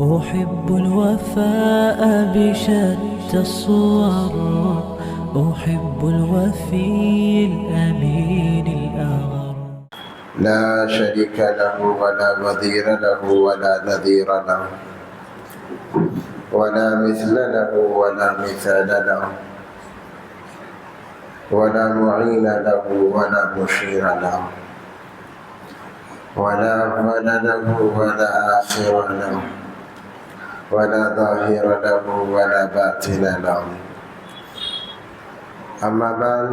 أحب الوفاء بشتى الصور، أحب الوفي الأمين الأغر. لا شريك له ولا وزير له ولا نذير له ولا مثل له ولا مثال له ولا معين له ولا مشير له ولا أول له ولا آخر له ولا ظاهر له ولا باطن له. أما بعد،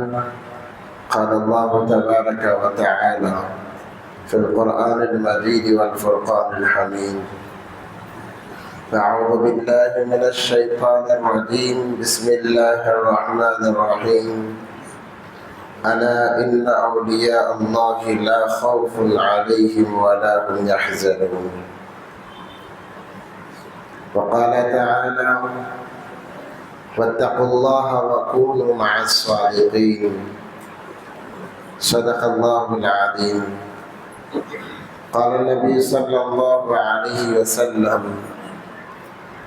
قال الله تبارك وتعالى في القرآن المجيد والفرقان الحميد: أعوذ بالله من الشيطان الرجيم، بسم الله الرحمن الرحيم. ألا إن أولياء الله لا خوف عليهم ولا هم يحزنون. وقال تعالى: واتقوا الله وكونوا مع الصادقين. صدق الله العظيم. قال النبي صلى الله عليه وسلم: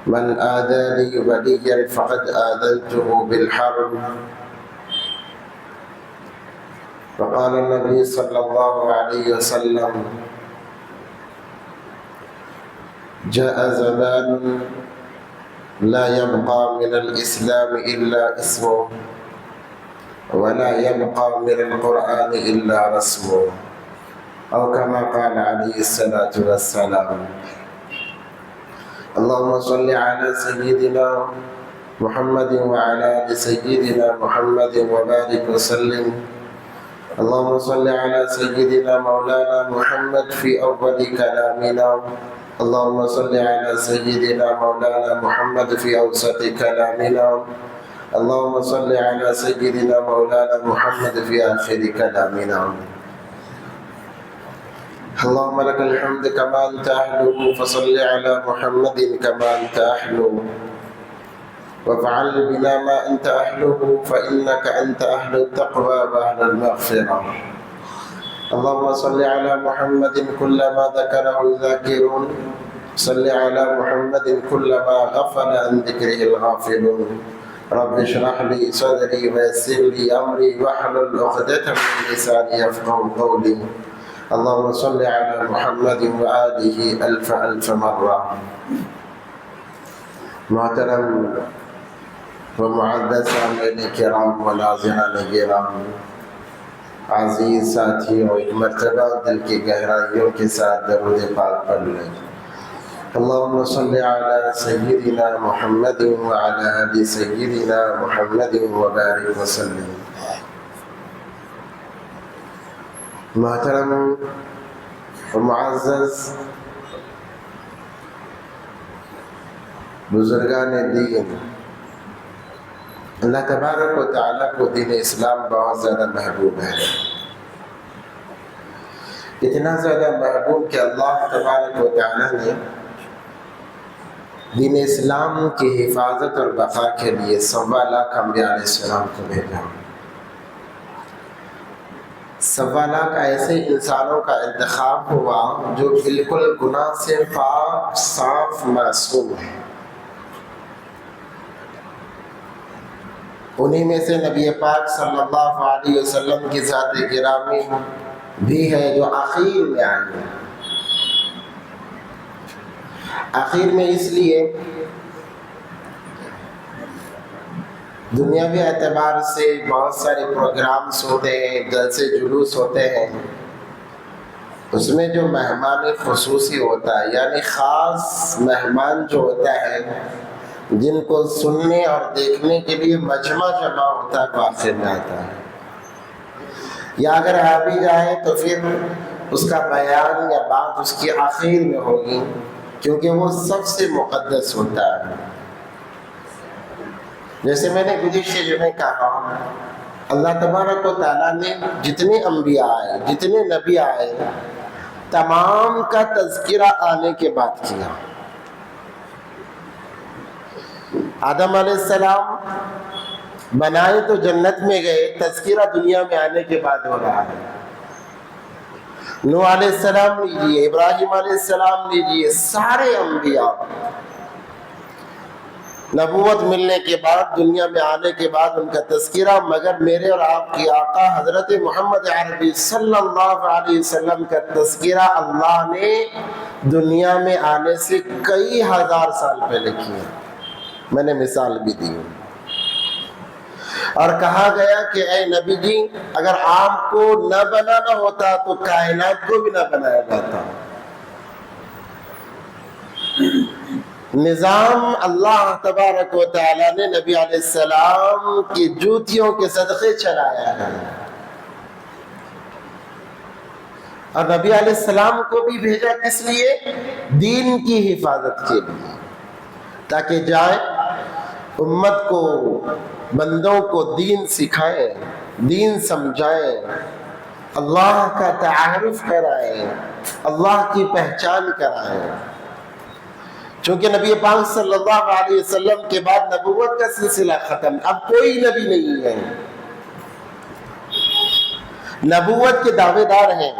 من آذى لي وليا فقد آذنته بالحرب. وقال النبي صلى الله عليه وسلم: جاء زمان لا يبقى من الإسلام إلا اسمه ولا يبقى من القرآن إلا رسمه، أو كما قال عليه الصلاة والسلام. اللهم صل على سيدنا محمد وعلى آل سيدنا محمد وبارك وسلم. اللهم صل على سيدنا مولانا محمد في أول كلامنا. اللهم صل على سيدنا مولانا محمد في أوسط كلامنا. اللهم صل على سيدنا مولانا محمد في آخر كلامنا. اللهم لك الحمد كما أنت أهله، فصل على محمد كما أنت أهله، وافعل بنا ما أنت أهله، فإنك أنت أهل التقوى وأهل المغفرة. اللهم صل على محمد كلما ذكره الذاكرون، صل على محمد كلما غفل عن ذكره الغافلون. رب اشرح لي صدري ويسر لي أمري واحلل عقدة من لساني يفقهوا قولي. اللهم صل على محمد وآله ألف ألف مرة. محترم و معزز سامعین کرام و ناظرین گرام، عزیز ساتھیوں، ایک مرتبہ دل کی گہرائیوں کے ساتھ درود پاک پڑھ لیں۔ اللهم صل على سيدنا محمد وعلى آل سيدنا محمد وبارك وسلم۔ محترم و معزز بزرگان دین، اللہ تبارک و تعالیٰ کو دین اسلام بہت زیادہ محبوب ہے۔ اتنا زیادہ محبوب کہ اللہ تبارک و تعالیٰ نے دین اسلام کی حفاظت اور بقا کے لیے 1.25 لاکھ انبیاء علیہ السلام کو بھیجا۔ 1.25 لاکھ ایسے انسانوں کا انتخاب ہوا جو بالکل گناہ سے پاک، صاف، معصوم ہیں۔ انہی میں سے نبی پاک صلی اللہ علیہ وسلم کی ذات گرامی بھی ہے جو آخر میں آئی ہے۔ آخر میں اس لیے دنیاوی اعتبار سے بہت سارے پروگرامز ہوتے ہیں، جلسے جلوس ہوتے ہیں، اس میں جو مہمان خصوصی ہوتا ہے، یعنی خاص مہمان جو ہوتا ہے جن کو سننے اور دیکھنے کے لیے مجمع جمع ہوتا ہے، وہ آخر میں آتا ہے، یا اگر آ بھی جائے تو پھر اس کا بیان یا بات اس کی آخر میں ہوگی، کیونکہ وہ سب سے مقدس ہوتا ہے۔ جیسے میں نے گزشتہ جمعے کہا، اللہ تبارک و تعالیٰ نے جتنے انبیاء آئے، جتنے نبی آئے، تمام کا تذکرہ آنے کے بعد کیا۔ آدم علیہ السلام بنائے تو جنت میں گئے، تذکرہ دنیا میں آنے کے بعد ہو رہا ہے۔ نوح علیہ السلام لیجیے، ابراہیم علیہ السلام لیجیے، سارے انبیاء نبوت ملنے کے بعد، دنیا میں آنے کے بعد ان کا تذکرہ، مگر میرے اور آپ کی آقا حضرت محمد عربی صلی اللہ علیہ وسلم کا تذکرہ اللہ نے دنیا میں آنے سے کئی ہزار سال پہلے کیا۔ میں نے مثال بھی دی اور کہا گیا کہ اے نبی جی، اگر آپ کو نہ بنانا ہوتا تو کائنات کو بھی نہ بنایا جاتا۔ نظام اللہ تبارک و تعالی نے نبی علیہ السلام کی جوتیوں کے صدقے چلایا ہے، اور نبی علیہ السلام کو بھی بھیجا کس لیے؟ دین کی حفاظت کے لیے، تاکہ جائے امت کو، بندوں کو دین سکھائے، دین سمجھائے، اللہ کا تعارف کرائے، اللہ کی پہچان کرائے۔ چونکہ نبی پاک صلی اللہ علیہ وسلم کے بعد نبوت کا سلسلہ ختم، اب کوئی نبی نہیں ہے۔ نبوت کے دعوے دار ہیں،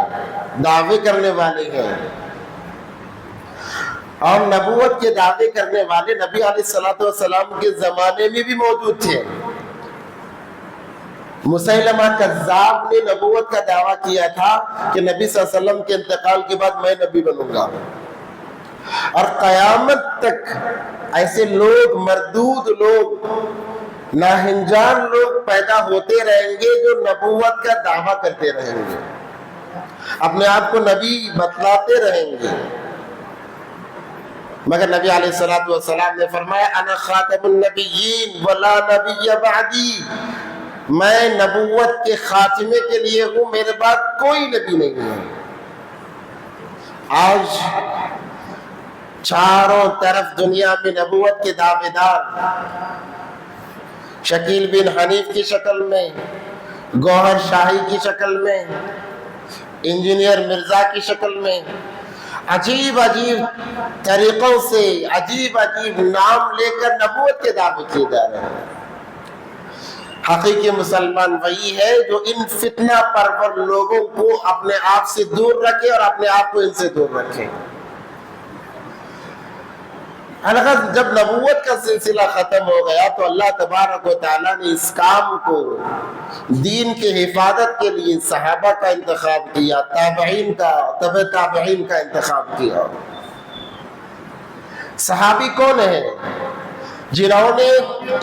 دعوے کرنے والے ہیں، اور نبوت کے دعوے کرنے والے نبی علیہ السلام کے زمانے میں بھی موجود تھے۔ مسیلمہ کذاب نے نبوت کا دعویٰ کیا تھا کہ نبی صلی اللہ علیہ وسلم کے انتقال کے بعد میں نبی بنوں گا، اور قیامت تک ایسے لوگ، مردود لوگ، ناہنجان لوگ پیدا ہوتے رہیں گے جو نبوت کا دعویٰ کرتے رہیں گے، اپنے آپ کو نبی بتلاتے رہیں گے۔ مگر نبی علیہ السلام نے فرمایا انا خاتم النبیین ولا نبی بعدی، میں نبوت کے خاتمے کے لیے ہوں، میرے بعد کوئی نبی نہیں ہے۔ آج چاروں طرف دنیا میں نبوت کے دعوے دار شکیل بن حنیف کی شکل میں، گوہر شاہی کی شکل میں، انجینئر مرزا کی شکل میں، عجیب عجیب طریقوں سے، عجیب عجیب نام لے کر نبوت کے دعوے کیے جا رہے ہیں۔ حقیقی مسلمان وہی ہے جو ان فتنہ پرور لوگوں کو اپنے آپ سے دور رکھے اور اپنے آپ کو ان سے دور رکھے۔ الغرض جب نبوت کا سلسلہ ختم ہو گیا تو اللہ تبارک و تعالیٰ نے اس کام کو دین کے حفاظت کے لیے صحابہ کا انتخاب کیا، تابعین کا، تبع تابعین کا انتخاب کیا۔ صحابی کون ہیں؟ جنہوں نے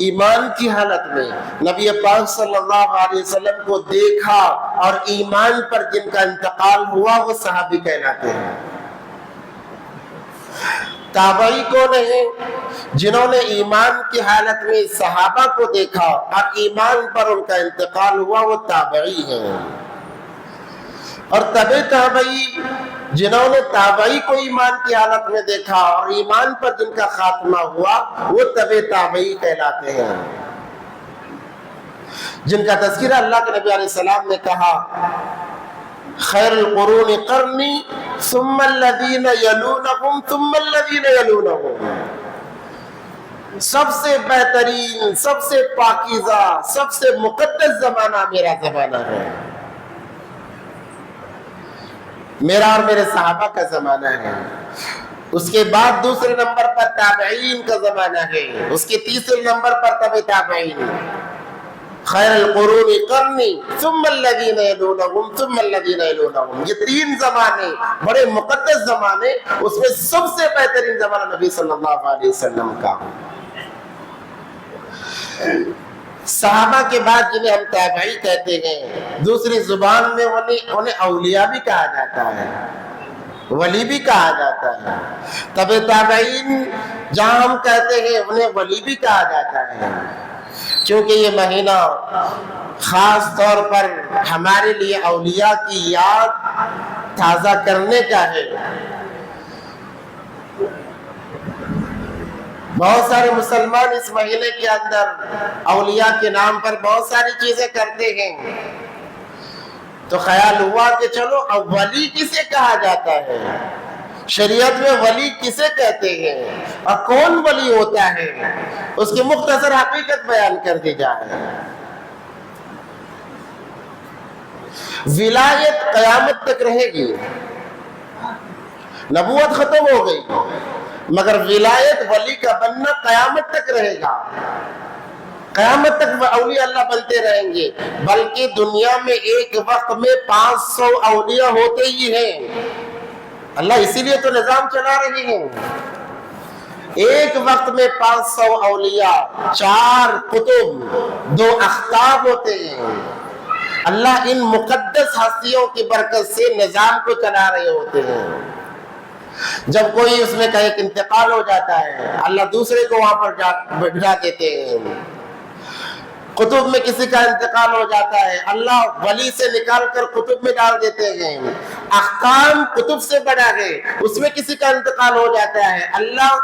ایمان کی حالت میں نبی پاک صلی اللہ علیہ وسلم کو دیکھا اور ایمان پر جن کا انتقال ہوا، وہ صحابی کہلاتے ہیں۔ تابعی کون ہیں؟ جنہوں نے ایمان کی حالت میں صحابہ کو دیکھا اور ایمان پر ان کا انتقال ہوا، وہ تابعی ہیں۔ اور تبع تابعی جنہوں نے تابعی کو ایمان کی حالت میں دیکھا اور ایمان پر جن کا خاتمہ ہوا، وہ تبع تابعی کہلاتے ہیں، جن کا تذکرہ اللہ کے نبی علیہ السلام نے کہا خیر القرون قرنی ثم الذین یلونہم ثم الذین یلونہم، سب سے بہترین، سب سے پاکیزہ، سب سے مقدس زمانہ میرا زمانہ ہے، میرا اور میرے صحابہ کا زمانہ ہے۔ اس کے بعد دوسرے نمبر پر تابعین کا زمانہ ہے، اس کے تیسرے نمبر پر تبع تابعین۔ خیر القرون قرنی ثم الذین یلونہم ثم الذین یلونہم، یہ تین زمانے بڑے مقدس زمانے، اس میں سب سے بہترین زمانہ نبی صلی اللہ علیہ وسلم کا۔ صحابہ کے بعد جنہیں ہم تابعی کہتے ہیں، دوسری زبان میں انہیں اولیاء بھی کہا جاتا ہے، ولی بھی کہا جاتا ہے۔ تبع تابعین جہاں ہم کہتے ہیں انہیں ولی بھی کہا جاتا ہے، کیونکہ یہ مہینہ خاص طور پر ہمارے لیے اولیاء کی یاد تازہ کرنے کا ہے۔ بہت سارے مسلمان اس مہینے کے اندر اولیاء کے نام پر بہت ساری چیزیں کرتے ہیں، تو خیال ہوا کہ چلو اب ولی کسے کہا جاتا ہے، شریعت میں ولی کسے کہتے ہیں اور کون ولی ہوتا ہے، اس کی مختصر حقیقت بیان کر دی جائے۔ ولایت قیامت تک رہے گی، نبوت ختم ہو گئی مگر ولایت ولی کا بننا قیامت تک رہے گا، قیامت تک وہ اولیاء اللہ بنتے رہیں گے، بلکہ دنیا میں ایک وقت میں 500 اولیاء ہوتے ہی ہیں، اللہ اسی لیے تو نظام چلا رہے ہیں، ایک وقت میں 500 اولیاء، 4 قطب، 2 اختاب ہوتے ہیں، اللہ ان مقدس ہستیوں کی برکت سے نظام کو چلا رہے ہوتے ہیں۔ جب کوئی اس میں کا ایک انتقال ہو جاتا ہے اللہ دوسرے کو وہاں پر بٹھا دیتے ہیں، قطب میں کسی کا انتقال ہو جاتا ہے اللہ ولی سے نکال کر قطب میں ڈال دیتے ہیں، احکام قطب سے بڑھا گئے اس میں کسی کا انتقال ہو جاتا ہے اللہ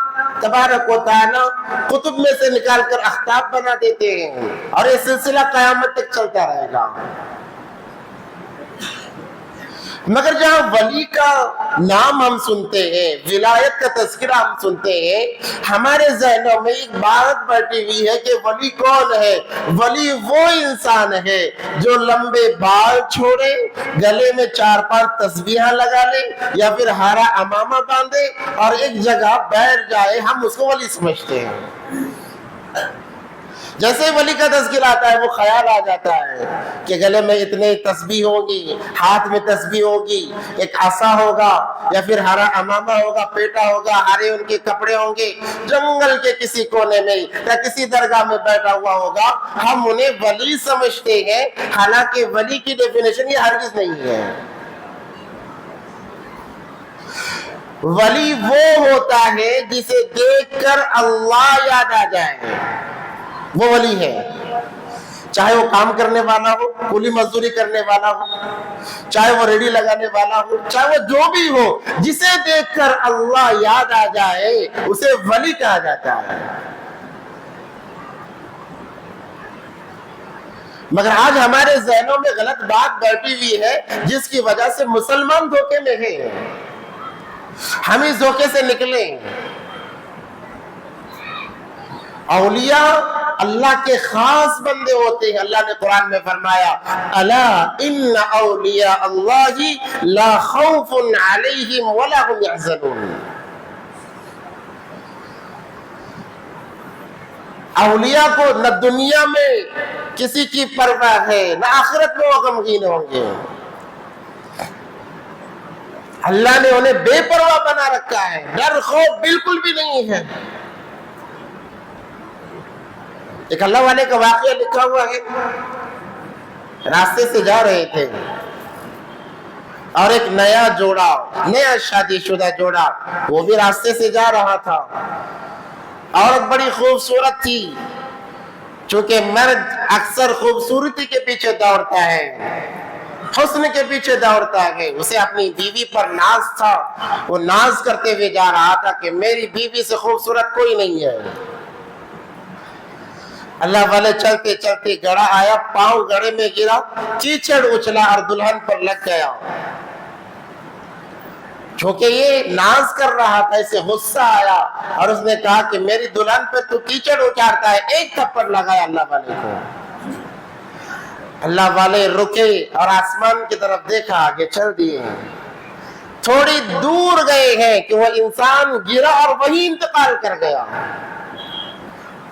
تبارک و تعالی قطب میں سے نکال کر اختاب بنا دیتے ہیں، اور یہ سلسلہ قیامت تک چلتا رہے گا۔ مگر جہاں ولی کا نام ہم سنتے ہیں، ولایت کا تذکرہ ہم سنتے ہیں، ہمارے ذہنوں میں ایک بات بیٹھی ہوئی ہے کہ ولی کون ہے؟ ولی وہ انسان ہے جو لمبے بال چھوڑے، گلے میں 4-5 تسبیحاں لگا لے یا پھر ہرا امامہ باندھے اور ایک جگہ بیٹھ جائے، ہم اس کو ولی سمجھتے ہیں۔ جیسے ولی کا تذکرہ آتا ہے وہ خیال آ جاتا ہے کہ گلے میں اتنے تسبیح ہوگی، ہاتھ میں تسبیح ہوگی، ایک عصا ہوگا یا پھر ہرا امامہ ہوگا، پیٹا ہوگا، ہرے ان کے کپڑے ہوں گے، جنگل کے کسی کونے میں یا کسی درگاہ میں بیٹھا ہوا ہوگا، ہم انہیں ولی سمجھتے ہیں، حالانکہ ولی کی ڈیفینیشن یہ ہرگز نہیں ہے۔ ولی وہ ہوتا ہے جسے دیکھ کر اللہ یاد آ جائے، وہ ولی ہے، چاہے وہ کام کرنے والا ہو، کولی مزدوری کرنے والا ہو، چاہے وہ ریڑھی لگانے والا ہو، چاہے وہ جو بھی ہو، جسے دیکھ کر اللہ یاد آ جائے اسے ولی کہا جاتا ہے۔ مگر آج ہمارے ذہنوں میں غلط بات بیٹھی ہوئی ہے جس کی وجہ سے مسلمان دھوکے میں ہیں، ہم اس دھوکے سے نکلیں۔ اولیاء اللہ کے خاص بندے ہوتے ہیں، اللہ نے قرآن میں فرمایا الا ان اولیاء اللہ لا خوف علیہم ولا هم يحزنون۔ اولیاء کو نہ دنیا میں کسی کی پرواہ ہے نہ آخرت میں وہ غمگین ہوں گے، اللہ نے انہیں بے پرواہ بنا رکھا ہے، ڈر خوف بالکل بھی نہیں ہے۔ ایک اللہ والے کا واقعہ لکھا ہوا ہے، راستے سے جا رہے تھے اور ایک نیا جوڑا، نیا شادی شدہ جوڑا، وہ بھی راستے سے جا رہا تھا، عورت بڑی خوبصورت تھی، چونکہ مرد اکثر خوبصورتی کے پیچھے دوڑتا ہے، حسن کے پیچھے دوڑتا ہے، اسے اپنی بیوی پر ناز تھا، وہ ناز کرتے ہوئے جا رہا تھا کہ میری بیوی سے خوبصورت کوئی نہیں ہے۔ اللہ والے چلتے چلتے گڑھا آیا، پاؤں گڑھے میں گرا، کیچڑ اچھلا اور دلہن پر لگ گیا، چونکہ یہ ناز کر رہا تھا، اسے غصہ آیا اور اس نے کہا کہ میری دلہن پہ تو کیچڑ اچارتا ہے، ایک تھپڑ لگایا اللہ والے کو۔ اللہ والے رکے اور آسمان کی طرف دیکھا، آگے چل دیے، تھوڑی دور گئے ہیں کہ وہ انسان گرا اور وہی انتقال کر گیا۔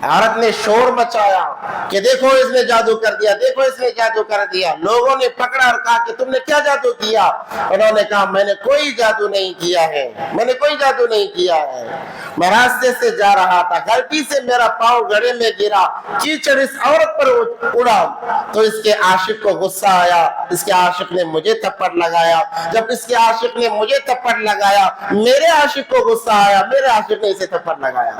عورت نے شور مچایا کہ دیکھو اس نے جادو کر دیا، دیکھو اس نے جادو کر دیا۔ لوگوں نے پکڑا اور کہا کہ تم نے کیا جادو کیا؟ انہوں نے کہا میں نے کوئی جادو نہیں کیا ہے، میں نے کوئی جادو نہیں کیا ہے، میں راستے سے جا رہا تھا، غلطی سے میرا پاؤں گڑھے میں گرا، کیچڑ اس عورت پر اڑا تو اس کے عاشق کو غصہ آیا، اس کے عاشق نے مجھے تھپڑ لگایا، جب اس کے عاشق نے مجھے تھپڑ لگایا میرے عاشق کو غصہ آیا، میرے عاشق نے اسے تھپڑ لگایا۔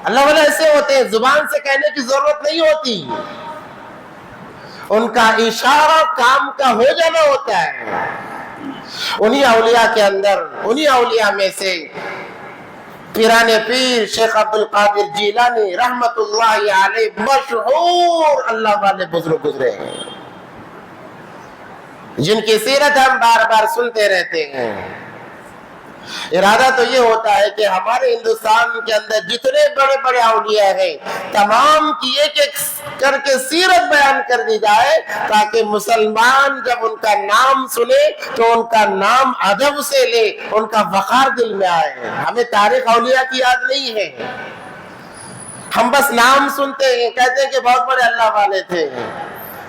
اللہ والے ایسے ہوتے ہیں، زبان سے کہنے کی ضرورت نہیں ہوتی، ان کا اشارہ کام کا ہو جانا ہوتا ہے۔ انہی اولیاء کے اندر، انہی اولیاء میں سے پیران پیر شیخ عبدالقادر جیلانی رحمت اللہ علیہ مشہور اللہ والے بزرگ گزرے ہیں، جن کی سیرت ہم بار بار سنتے رہتے ہیں۔ ارادہ تو یہ ہوتا ہے کہ ہمارے ہندوستان کے اندر جتنے بڑے بڑے اولیاء ہیں تمام کی ایک ایک کر کے سیرت بیان کر دی جائے، تاکہ مسلمان جب ان کا نام سنے تو ان کا نام ادب سے لے، ان کا وقار دل میں آئے۔ ہمیں تاریخ اولیاء کی یاد نہیں ہے، ہم بس نام سنتے ہیں، کہتے ہیں کہ بہت بڑے اللہ والے تھے۔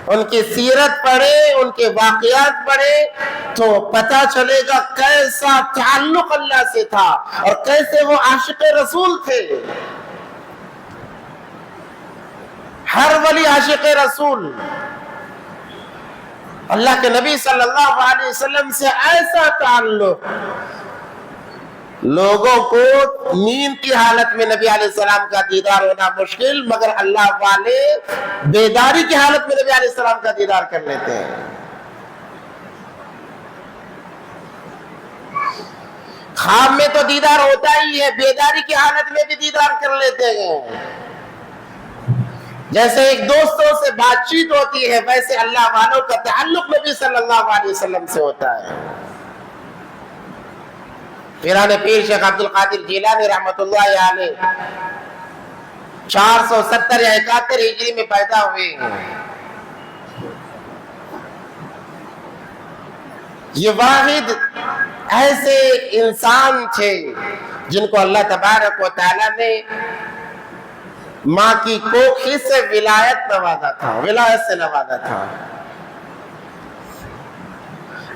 ان کی سیرت پڑھے، ان کے واقعات پڑھے تو پتہ چلے گا کیسا تعلق اللہ سے تھا اور کیسے وہ عاشق رسول تھے۔ ہر ولی عاشق رسول، اللہ کے نبی صلی اللہ علیہ وسلم سے ایسا تعلق، لوگوں کو نیند کی حالت میں نبی علیہ السلام کا دیدار ہونا مشکل، مگر اللہ والے بیداری کی حالت میں نبی علیہ السلام کا دیدار کر لیتے ہیں۔ خواب میں تو دیدار ہوتا ہی ہے، بیداری کی حالت میں بھی دیدار کر لیتے ہیں۔ جیسے ایک دوستوں سے بات چیت ہوتی ہے، ویسے اللہ والوں کا تعلق نبی صلی اللہ علیہ وسلم سے ہوتا ہے۔ پیران پیر شیخ عبد القادر جیلانی رحمت اللہ علیہ 470 یا 71 ہجری میں پیدا ہوئے ہیں۔ یہ واحد ایسے انسان تھے جن کو اللہ تبارک و تعالیٰ نے ماں کی کوکھ ہی سے ولایت سے نوازا تھا۔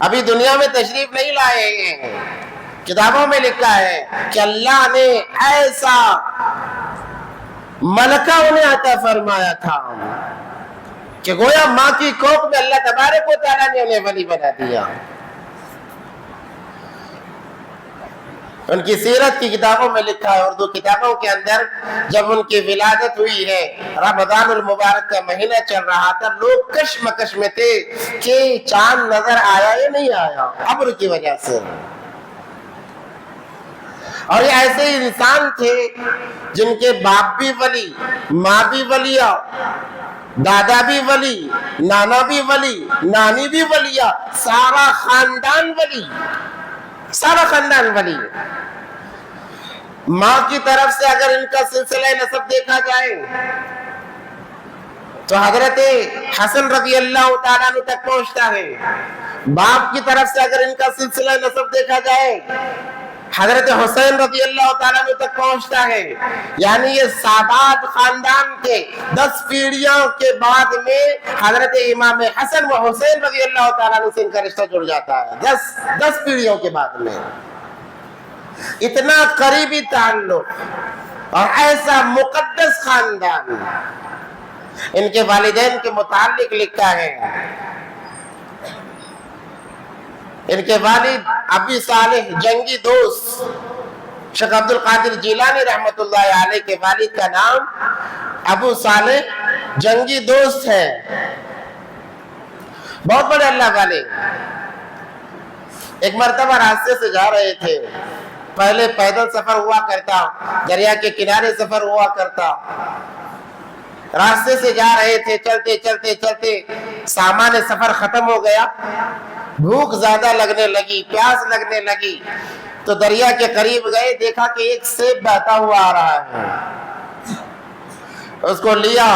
ابھی دنیا میں تشریف نہیں لائے ہیں، کتابوں میں لکھا ہے کہ اللہ نے ایسا ملکہ انہیں عطا فرمایا تھا کہ گویا ماں کی کوکھ میں اللہ تبارک و تعالیٰ نے انہیں ولی بنا دیا۔ ان کی سیرت کی کتابوں میں لکھا ہے، اردو کتابوں کے اندر، جب ان کی ولادت ہوئی ہے، رمضان المبارک کا مہینہ چل رہا تھا، لوگ کشمکش میں تھے کہ چاند نظر آیا یا نہیں آیا، ابر کی وجہ سے۔ اور یہ ایسے انسان تھے جن کے باپ بھی ولی، ماں بھی ولیہ، دادا بھی ولی، نانا بھی ولی، نانی بھی ولیہ، سارا خاندان ولی، سارا خاندان ولی۔ ماں کی طرف سے اگر ان کا سلسلہ نسب دیکھا جائے تو حضرت حسن رضی اللہ تعالیٰ عنہ تک پہنچتا ہے۔ باپ کی طرف سے اگر ان کا سلسلہ نسب دیکھا جائے حضرت حسین رضی اللہ تعالیٰ عنہ تک پہنچتا ہے۔ یعنی یہ سادات خاندان کے 10 پیڑھیوں کے بعد میں حضرت امام حسن و حسین رضی اللہ تعالیٰ عنہ سے ان کا رشتہ جڑ جاتا ہے، 10 پیڑھیوں کے بعد میں۔ اتنا قریبی تعلق اور ایسا مقدس خاندان۔ ان کے والدین کے متعلق لکھا ہے، ان کے والد ابی صالح جنگی دوست شیخ عبد القادر جیلانی رحمت اللہ علیہ کے والد کا نام ابو صالح جنگی دوست ہے، بہت بڑے اللہ والے۔ ایک مرتبہ راستے سے جا رہے تھے، پہلے پیدل سفر ہوا کرتا، دریا کے کنارے سفر ہوا کرتا، راستے سے جا رہے تھے، چلتے چلتے چلتے سامان سفر ختم ہو گیا، بھوک زیادہ لگنے لگی، پیاس لگنے لگی، تو دریا کے قریب گئے، دیکھا کہ ایک سیب بہتا ہوا آ رہا ہے، اس کو لیا،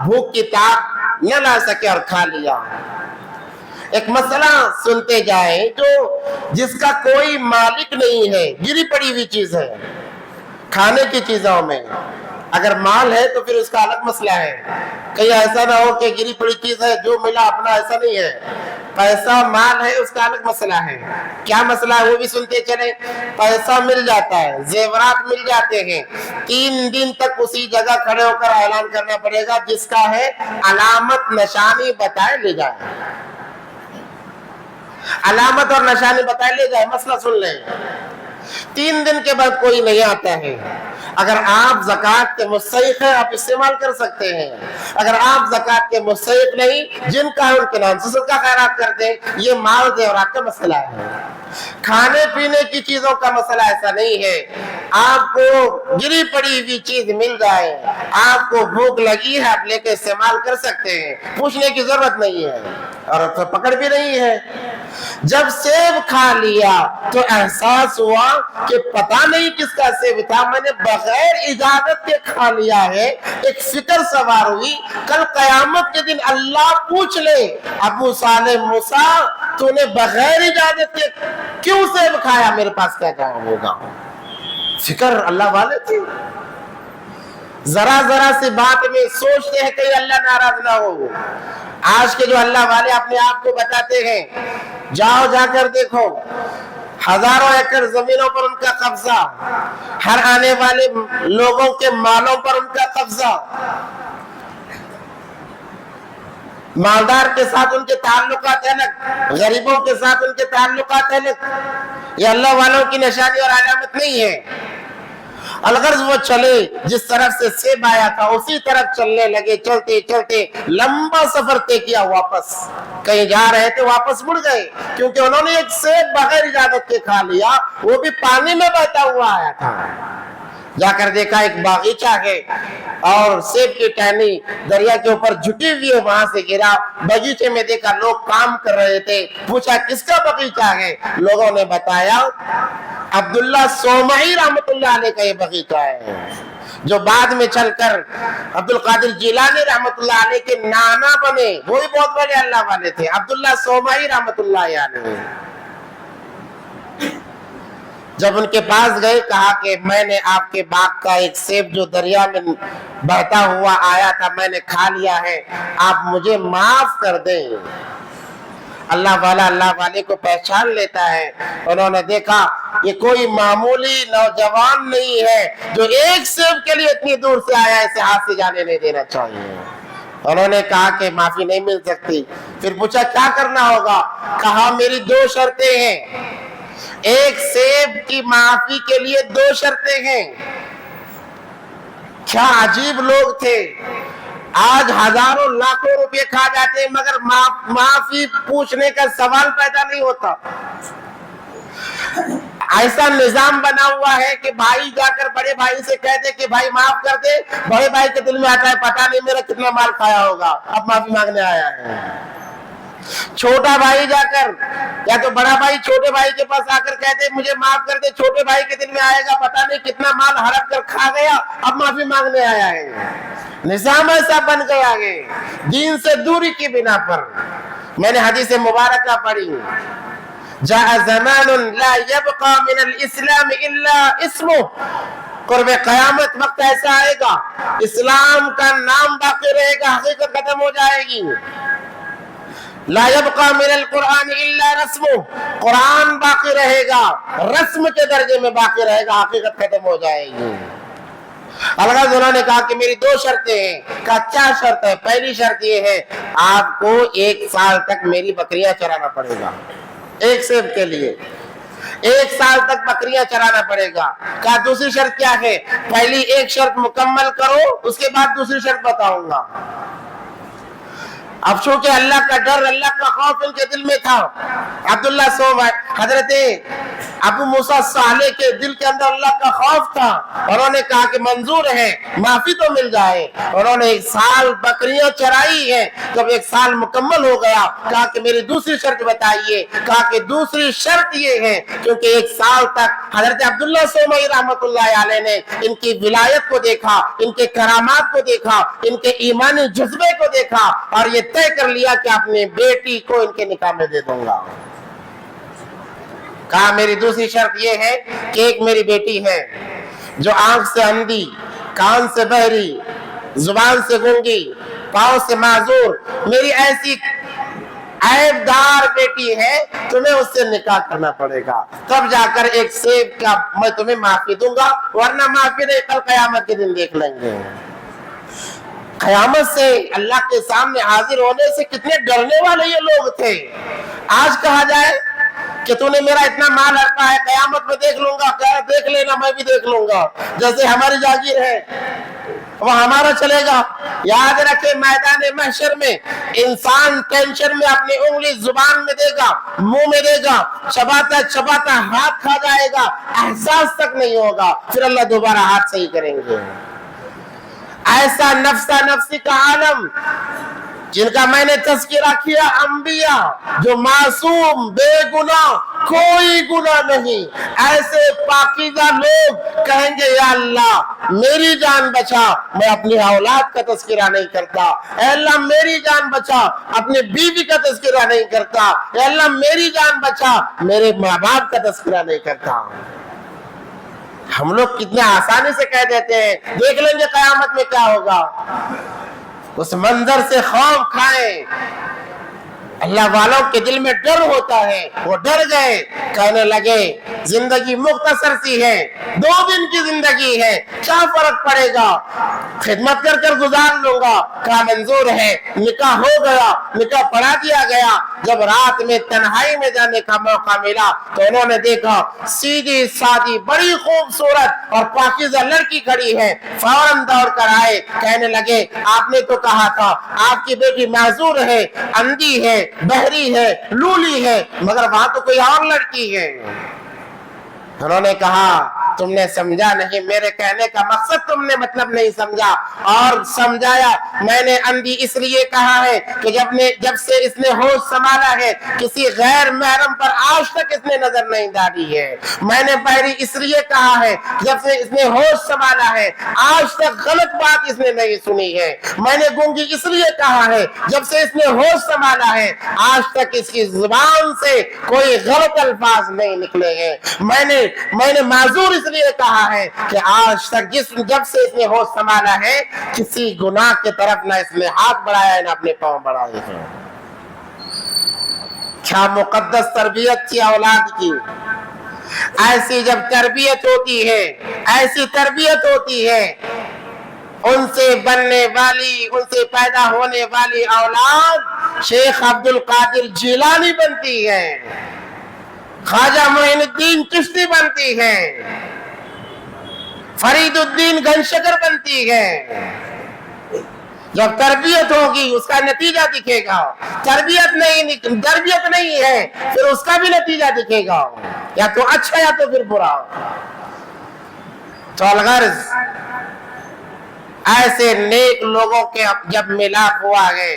بھوک کی طاق نہ لا سکے اور کھا لیا۔ ایک مسئلہ سنتے جائیں جس کا کوئی مالک نہیں ہے، گری پڑی ہوئی چیز ہے کھانے کی چیزوں میں، اگر مال ہے تو پھر اس کا الگ مسئلہ ہے، کہیں ایسا نہ ہو کہ گری پڑی چیز ہے جو ملا اپنا، ایسا نہیں ہے، پیسہ مال ہے اس کا الگ مسئلہ ہے۔ کیا مسئلہ ہے وہ بھی سنتے چلیں۔ پیسہ مل جاتا ہے، زیورات مل جاتے ہیں، 3 دن تک اسی جگہ کھڑے ہو کر اعلان کرنا پڑے گا، جس کا ہے علامت نشانی بتائے لے جائے، علامت اور نشانی بتائے لے جائے، مسئلہ سن لیں۔ 3 دن کے بعد کوئی نہیں آتا ہے، اگر آپ زکوٰۃ کے مستحق ہیں آپ استعمال کر سکتے ہیں، اگر آپ زکوٰۃ کے مستحق نہیں، جن کا ان کے نام سے صدقہ خیرات کرتے ہیں، یہ مال زیورات کا مسئلہ ہے۔ کھانے پینے کی چیزوں کا مسئلہ ایسا نہیں ہے، آپ کو گری پڑی ہوئی چیز مل جائے، آپ کو بھوک لگی ہے آپ لے کے استعمال کر سکتے ہیں، پوچھنے کی ضرورت نہیں ہے، اور اب تو پکڑ بھی نہیں ہے۔ جب سیب کھا لیا تو احساس ہوا کہ پتہ نہیں کس کا سیب تھا، میں نے بغیر اجازت کے کھا لیا ہے، ایک فکر سوار ہوئی، کل قیامت کے دن اللہ پوچھ لے ابو صالح موسیٰ تو نے بغیر اجازت کے کیوں سیب کھایا، میرے پاس کیا جواب ہوگا؟ فکر اللہ والے تھے، ذرا ذرا سی بات میں سوچتے ہیں کہ اللہ ناراض نہ ہو۔ آج کے جو اللہ والے اپنے آپ کو بتاتے ہیں، جاؤ جا کر دیکھو، ہزاروں ایکڑ زمینوں پر ان کا قبضہ، ہر آنے والے لوگوں کے مالوں پر ان کا قبضہ، مالدار کے ساتھ ان کے تعلقات الگ، غریبوں کے ساتھ ان کے تعلقات الگ۔ یہ اللہ والوں کی نشانی اور علامت نہیں ہے۔ الغرض وہ چلے جس طرف سے سیب آیا تھا اسی طرف چلنے لگے، چلتے چلتے لمبا سفر طے کیا، واپس کہیں جا رہے تھے واپس مڑ گئے، کیونکہ انہوں نے ایک سیب بغیر اجازت کے کھا لیا، وہ بھی پانی میں بہتا ہوا آیا تھا۔ جا کر دیکھا ایک باغیچہ ہے اور سیب کی ٹہنی دریا کے اوپر جھکی ہوئی ہے، وہاں سے گرا، باغیچے میں دیکھا لوگ کام کر رہے تھے، پوچھا کس کا باغیچہ ہے، لوگوں نے بتایا عبداللہ صومعی رحمت اللہ علیہ کا یہ باغیچہ ہے، جو بعد میں چل کر عبد القادر جیلانی رحمت اللہ علیہ کے نانا بنے، وہی بہت بڑے اللہ والے تھے، عبداللہ صومعی رحمت اللہ علیہ۔ جب ان کے پاس گئے کہا کہ میں نے آپ کے باغ کا ایک سیب جو دریا میں بہتا ہوا آیا تھا میں نے کھا لیا ہے، آپ مجھے معاف کر دیں۔ اللہ والا اللہ والے کو پہچان لیتا ہے، انہوں نے دیکھا یہ کوئی معمولی نوجوان نہیں ہے جو ایک سیب کے لیے اتنی دور سے آیا، اسے ہاتھ سے جانے نہیں دینا چاہیے۔ انہوں نے کہا کہ معافی نہیں مل سکتی، پھر پوچھا کیا کرنا ہوگا، کہا میری 2 شرطیں ہیں، ایک سیب کی معافی کے لیے 2 شرطیں ہیں۔ کیا عجیب لوگ تھے، آج ہزاروں لاکھوں روپے کھا جاتے ہیں مگر معافی پوچھنے کا سوال پیدا نہیں ہوتا۔ ایسا نظام بنا ہوا ہے کہ بھائی جا کر بڑے بھائی سے کہہ دے کہ بھائی معاف کر دے، بڑے بھائی کے دل میں آتا ہے پتہ نہیں میرا کتنا مال کھایا ہوگا، اب معافی مانگنے آیا ہے۔ چھوٹا بھائی جا کر یا تو بڑا بھائی چھوٹے بھائی کے پاس آ کر کہتے مجھے معاف کر دے، چھوٹے بھائی کے دل میں آئے گا پتہ نہیں کتنا مال ہڑپ کر کھا گیا، اب معافی مانگنے آیا ہے۔ نظام ایسا بن گیا ہے دین سے دوری کی بنا پر۔ میں نے حدیث مبارکہ پڑھی، جاء زمان لا يبقى من الاسلام الا اسمه، قرب قیامت وقت ایسا آئے گا اسلام کا نام باقی رہے گا، حقیقت ختم ہو جائے گی۔ لا يبقى من القرآن الا رسمه، قرآن باقی رہے گا، رسم کے درجے میں باقی رہے گا، حقیقت ختم ہو جائے گی۔ الغرض انہوں نے کہا کہ میری 2 شرطیں ہیں، کہا کیا شرط ہے؟ پہلی شرط یہ ہے آپ کو 1 سال تک میری بکریاں چرانا پڑے گا، ایک سیب کے لیے 1 سال تک بکریاں چرانا پڑے گا۔ کہا دوسری شرط کیا ہے؟ پہلی 1 شرط مکمل کرو اس کے بعد دوسری شرط بتاؤں گا۔ اب چونکہ اللہ کا ڈر اللہ کا خوف ان کے دل میں تھا، عبداللہ صومعی حضرت ابو موسیٰ صالح کے دل کے اندر اللہ کا خوف تھا، انہوں نے کہا کہ منظور ہے معافی تو مل جائے۔ انہوں نے 1 سال بکریاں چرائی ہیں، جب 1 سال مکمل ہو گیا کہا کہ میری دوسری شرط بتائیے، کہا کہ دوسری شرط یہ ہے کیونکہ 1 سال تک حضرت عبداللہ صومعی رحمت اللہ علیہ نے ان کی ولایت کو دیکھا، ان کے کرامات کو دیکھا، ان کے ایمانی جذبے کو دیکھا اور یہ طے کر لیا کہ اپنی بیٹی کو ان کے نکاح میں دے دوں گا۔ کہا میری دوسری شرط یہ ہے کہ ایک میری بیٹی ہے جو آنکھ سے اندھی، کان سے بہری، زبان سے گونگی، پاؤں سے معذور، میری ایسی عیب دار بیٹی ہے، تمہیں اس سے نکاح کرنا پڑے گا، تب جا کر ایک سیب کا میں تمہیں معافی دوں گا، ورنہ معافی نہیں، کل قیامت کے دن دیکھ لیں گے۔ قیامت سے اللہ کے سامنے حاضر ہونے سے کتنے ڈرنے والے یہ لوگ تھے۔ آج کہا جائے کہ تو نے میرا اتنا مال ہڑپا ہے، قیامت میں دیکھ لوں گا، دیکھ لینا میں بھی دیکھ لوں گا، جیسے ہماری جاگیر ہے وہ ہمارا چلے گا۔ یاد رکھے میدان محشر میں انسان ٹینشن میں اپنی انگلی زبان میں دے گا، منہ میں دے گا، چباتا چباتا ہاتھ کھا جائے گا، احساس تک نہیں ہوگا، پھر اللہ دوبارہ ہاتھ صحیح کریں گے۔ ایسا نفسا نفسی کا عالم جن کا میں نے تذکرہ کیا، انبیاء جو معصوم بے گناہ، کوئی گناہ نہیں، ایسے پاکیزہ لوگ کہیں گے یا اللہ میری جان بچا، میں اپنی اولاد کا تذکرہ نہیں کرتا، اے اللہ میری جان بچا، اپنی بیوی کا تذکرہ نہیں کرتا، اے اللہ میری جان بچا، میرے ماں باپ کا تذکرہ نہیں کرتا۔ ہم لوگ کتنے آسانی سے کہہ دیتے ہیں، دیکھ لیں گے قیامت میں کیا ہوگا۔ اس منظر سے خوف کھائیں، اللہ والوں کے دل میں ڈر ہوتا ہے، وہ ڈر گئے، کہنے لگے زندگی مختصر سی ہے، 2 دن کی زندگی ہے، کیا فرق پڑے گا، خدمت کر کر گزار لوں گا، کیا منظور ہے۔ نکاح ہو گیا، نکاح پڑھا دیا گیا، جب رات میں تنہائی میں جانے کا موقع ملا تو انہوں نے دیکھا سیدھی سادی بڑی خوبصورت اور پاکیزہ لڑکی کھڑی ہے، فوراً دوڑ کر آئے، کہنے لگے آپ نے تو کہا تھا آپ کی بیٹی معذور ہے، اندھی ہے، بہری ہے، لولی ہے، مگر وہاں تو کوئی اور لڑکی ہے۔ انہوں نے کہا تم نے سمجھا نہیں، میرے کہنے کا مقصد تم نے مطلب نہیں سمجھا، اور سمجھایا میں نے اندھی اس لیے کہا ہے کہ جب سے اس نے ہوش سنبھالا ہے کسی غیر محرم پر آج تک اس نے نظر نہیں ڈالی ہے، میں نے بہری اس لیے کہا ہے جب سے اس نے ہوش سنبھالا ہے آج تک غلط بات اس نے نہیں سنی ہے، میں نے گونگی اس لیے کہا ہے جب سے اس نے ہوش سنبھالا ہے آج تک اس کی زبان سے کوئی غلط الفاظ نہیں نکلے ہیں، میں نے معذور اس لیے کہا ہے کہ آج تک جب سے اس نے ہوش سنبھالا ہے کسی گناہ کی طرف نہ اس نے ہاتھ بڑھایا ہے نہ اپنے پاؤں بڑھائے ہیں۔ کیا مقدس تربیت تھی اولاد کی۔ ایسی جب تربیت ہوتی ہے، ایسی تربیت ہوتی ہے، ان سے بننے والی، ان سے پیدا ہونے والی اولاد شیخ عبد القادر جیلانی بنتی ہے، خواجہ معین الدین چشتی بنتی ہے، فرید الدین گنشکر بنتی ہے۔ جب تربیت ہوگی اس کا نتیجہ دکھے گا، تربیت نہیں ہے پھر اس کا بھی نتیجہ دکھے گا، یا تو اچھا یا تو پھر برا۔ تو الغرض ایسے نیک لوگوں کے جب ملاپ ہوا ہے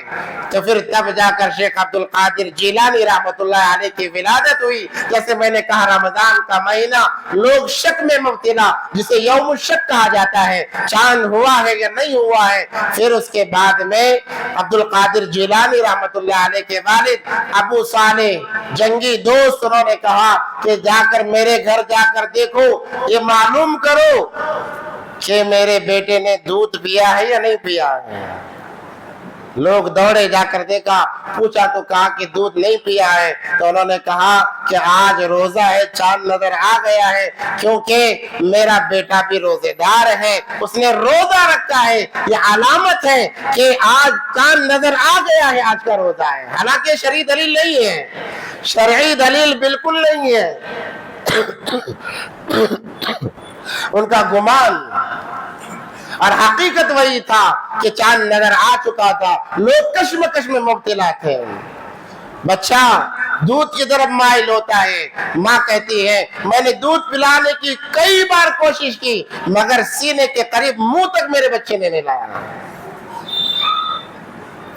تو پھر تب جا کر شیخ عبد القادر جیلانی رحمت اللہ علیہ کی ولادت ہوئی۔ جیسے میں نے کہا رمضان کا مہینہ لوگ شک میں مبتلا، جسے یوم الشک کہا جاتا ہے، چاند ہوا ہے یا نہیں ہوا ہے۔ پھر اس کے بعد میں عبد القادر جیلانی رحمت اللہ علیہ کے والد ابو صالح جنگی دوست، انہوں نے کہا کہ جا کر میرے گھر جا کر دیکھو، یہ معلوم کرو کہ میرے بیٹے نے دودھ پیا ہے یا نہیں پیا ہے۔ لوگ دوڑے، جا کر دیکھا، پوچھا تو کہا کہ دودھ نہیں پیا ہے۔ تو انہوں نے کہا کہ آج روزہ ہے، چاند نظر آ گیا ہے، کیونکہ میرا بیٹا بھی روزے دار ہے، اس نے روزہ رکھا ہے، یہ علامت ہے کہ آج چاند نظر آ گیا ہے، آج کا روزہ ہے۔ حالانکہ شرعی دلیل نہیں ہے، شرعی دلیل بالکل نہیں ہے۔ ان کا گمان اور حقیقت وہی تھا کہ چاند نظر آ چکا تھا، لوگ کشمکش میں مبتلا تھے۔ بچہ دودھ کی طرف مائل ہوتا ہے، ماں کہتی ہے میں نے دودھ پلانے کی کئی بار کوشش کی مگر سینے کے قریب منہ تک میرے بچے نے نہیں لایا۔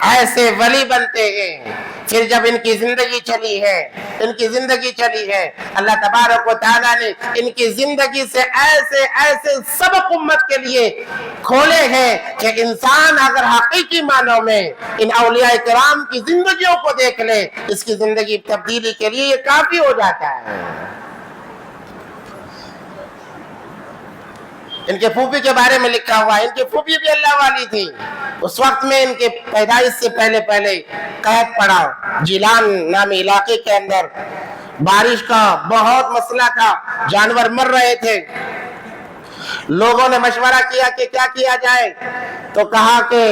ایسے ولی بنتے ہیں۔ پھر جب ان کی زندگی چلی ہے، اللہ تبارک و تعالیٰ نے ان کی زندگی سے ایسے سبق امت کے لیے کھولے ہیں کہ انسان اگر حقیقی معنوں میں ان اولیاء کرام کی زندگیوں کو دیکھ لے، اس کی زندگی تبدیلی کے لیے یہ کافی ہو جاتا ہے۔ ان کے پھوپھی کے بارے میں لکھا ہوا ہے، ان کی پھوپھی بھی اللہ والی تھی۔ اس وقت میں ان کے پیدائش سے پہلے قحط پڑا جیلان نامی علاقے کے اندر، بارش کا بہت مسئلہ تھا، جانور مر رہے تھے۔ لوگوں نے مشورہ کیا کہ کیا کیا جائے، تو کہا کہ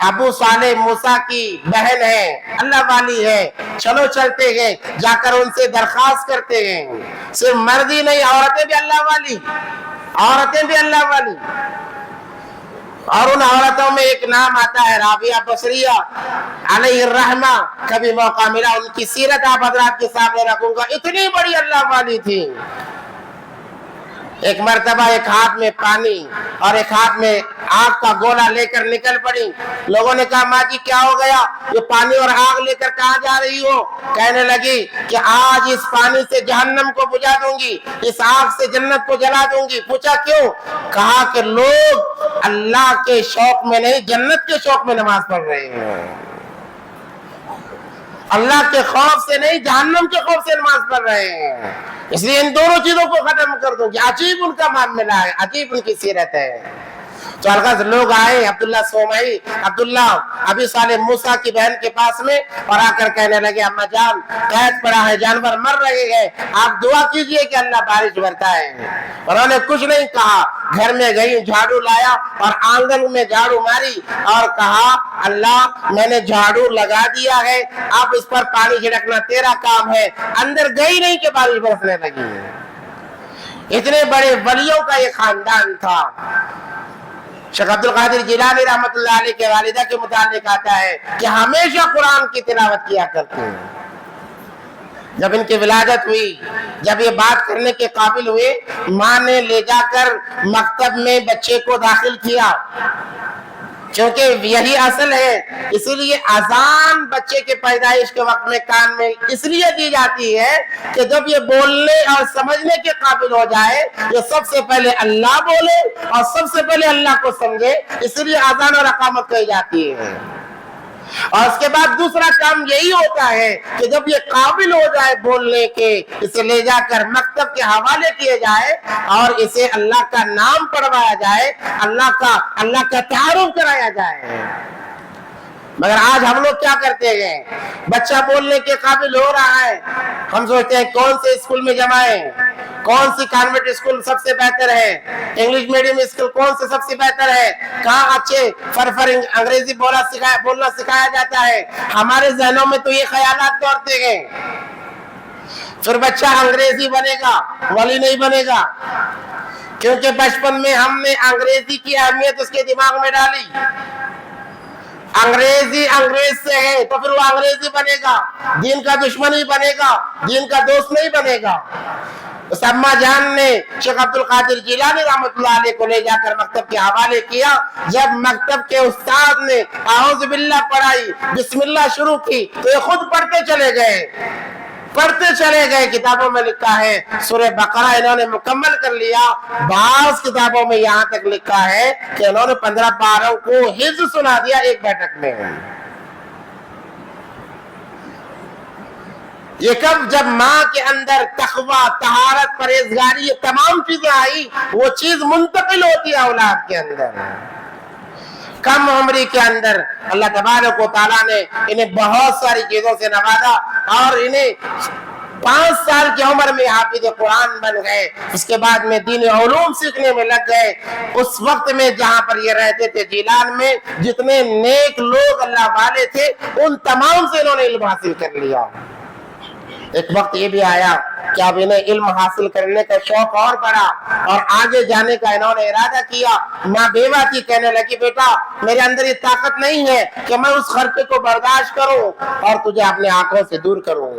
ابو صالح موسیٰ کی بہن ہے، اللہ والی ہے، چلو چلتے ہیں، جا کر ان سے درخواست کرتے ہیں۔ صرف مرد ہی نہیں، عورتیں بھی اللہ والی، عورتیں بھی اللہ والی۔ اور ان عورتوں میں ایک نام آتا ہے رابعہ بصریہ علیہ الرحمہ، کبھی موقع ملا ان کی سیرت آپ حضرات کے سامنے رکھوں گا، اتنی بڑی اللہ والی تھی۔ ایک مرتبہ ایک ہاتھ میں پانی اور ایک ہاتھ میں آگ کا گولا لے کر نکل پڑی۔ لوگوں نے کہا ماں جی کیا ہو گیا، یہ پانی اور آگ لے کر کہاں جا رہی ہو؟ کہنے لگی کہ آج اس پانی سے جہنم کو بجھا دوں گی، اس آگ سے جنت کو جلا دوں گی۔ پوچھا کیوں؟ کہا کہ لوگ اللہ کے شوق میں نہیں، جنت کے شوق میں نماز پڑھ رہے ہیں، اللہ کے خوف سے نہیں، جہنم کے خوف سے نماز پڑھ رہے ہیں، اس لیے ان دونوں چیزوں کو ختم کر دوں گی۔ عجیب ان کا معاملہ ہے، عجیب ان کی سیرت ہے۔ تو الغرض لوگ آئے عبداللہ سومعی، عبداللہ ابی صالح موسیٰ کی بہن کے پاس میں، اور آ کر کہنے لگے اما جان قحط پڑا ہے، جانور مر رہے ہیں، آپ دعا کیجئے کہ اللہ بارش برتا ہے۔ انہوں نے کچھ نہیں کہا، گھر میں گئی، جھاڑو لایا اور آنگن میں جھاڑو ماری اور کہا اللہ میں نے جھاڑو لگا دیا ہے، اب اس پر پانی چھڑکنا تیرا کام ہے۔ اندر گئی نہیں کہ بارش برسنے لگی۔ اتنے بڑے ولیوں کا یہ خاندان تھا۔ شیخ عبد القادر جیلانی رحمۃ اللہ علیہ کے والدہ کے متعلق آتا ہے کہ ہمیشہ قرآن کی تلاوت کیا کرتے ہیں۔ جب ان کی ولادت ہوئی، جب یہ بات کرنے کے قابل ہوئے، ماں نے لے جا کر مکتب میں بچے کو داخل کیا، کیونکہ یہی اصل ہے۔ اسی لیے اذان بچے کے پیدائش کے وقت میں کان میں اس لیے دی جاتی ہے کہ جب یہ بولنے اور سمجھنے کے قابل ہو جائے، یہ سب سے پہلے اللہ بولے اور سب سے پہلے اللہ کو سمجھے، اس لیے اذان اور اقامت کہی جاتی ہے۔ اور اس کے بعد دوسرا کام یہی ہوتا ہے کہ جب یہ قابل ہو جائے بولنے کے، اسے لے جا کر مکتب کے حوالے کیے جائے اور اسے اللہ کا نام پڑھوایا جائے، اللہ کا تعارف کرایا جائے۔ مگر آج ہم لوگ کیا کرتے ہیں، بچہ بولنے کے قابل ہو رہا ہے، ہم سوچتے ہیں کون سے اسکول میں جمائیں، کون سی کانوینٹ اسکول سب سے بہتر ہے، انگلش میڈیم اسکول کون سے سب سے بہتر ہے، کہاں اچھے انگریزی بولنا سکھایا جاتا ہے۔ ہمارے ذہنوں میں تو یہ خیالات دوڑتے ہیں۔ پھر بچہ انگریزی بنے گا، ولی نہیں بنے گا، کیونکہ بچپن میں ہم نے انگریزی کی اہمیت اس کے دماغ میں ڈالی۔ انگریزی انگریز سے ہے تو پھر وہ انگریزی بنے گا، دین کا دشمن ہی بنے گا، دین کا دوست نہیں بنے گا۔ اس اما جان نے شیخ عبد القادر جیلانی رحمۃ اللہ علیہ کو لے جا کر مکتب کے حوالے کیا۔ جب مکتب کے استاد نے اعوذ باللہ پڑھائی، بسم اللہ شروع کی، تو یہ خود پڑھتے چلے گئے۔ کتابوں میں لکھا ہے سورہ بقرہ انہوں نے مکمل کر لیا۔ بعض کتابوں میں یہاں تک لکھا ہے کہ انہوں نے 15 پاروں کو حفظ سنا دیا ایک بیٹھک میں۔ یہ کب؟ جب ماں کے اندر تقوی، طہارت، پرہیزگاری، یہ تمام چیزیں آئی، وہ چیز منتقل ہوتی ہے اولاد کے اندر۔ کم عمری کے اندر اللہ تبارک و تعالیٰ نے انہیں بہت ساری چیزوں سے نوازا اور انہیں 5 سال کی عمر میں حافظ قرآن بن گئے۔ اس کے بعد میں دین علوم سیکھنے میں لگ گئے۔ اس وقت میں جہاں پر یہ رہتے تھے جیلان میں، جتنے نیک لوگ اللہ والے تھے ان تمام سے انہوں نے علم حاصل کر لیا۔ ایک وقت یہ بھی آیا کہ اب انہیں علم حاصل کرنے کا شوق اور بڑھا اور آگے جانے کا انہوں نے ارادہ کیا۔ ماں بیوہ تھی، کہنے لگی بیٹا میرے اندر یہ طاقت نہیں ہے کہ میں اس خرچے کو برداشت کروں اور تجھے اپنے آنکھوں سے دور کروں۔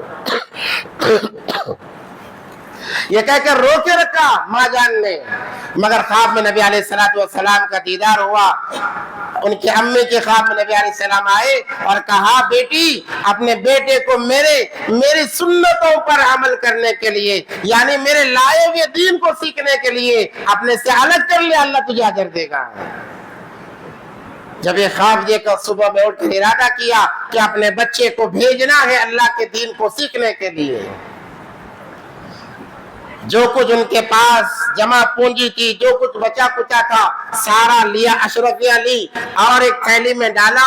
یہ کہہ کر رو کے رکھا ماں جان نے، مگر خواب میں نبی علیہ السلام کا دیدار ہوا۔ ان کی امی کے خواب میں نبی علیہ السلام آئے اور کہا بیٹی اپنے بیٹے کو میری سنتوں پر عمل کرنے کے لیے، یعنی میرے لائے ہوئے دین کو سیکھنے کے لیے اپنے سے الگ کر لے، اللہ تجھے اجر دے گا۔ جب یہ خواب دیکھ کر صبح میں اٹھ کر ارادہ کیا کہ اپنے بچے کو بھیجنا ہے اللہ کے دین کو سیکھنے کے لیے، جو کچھ ان کے پاس جمع پونجی تھی، جو کچھ بچا کچا تھا، سارا لیا، اشرفیہ لی اور ایک تھیلی میں ڈالا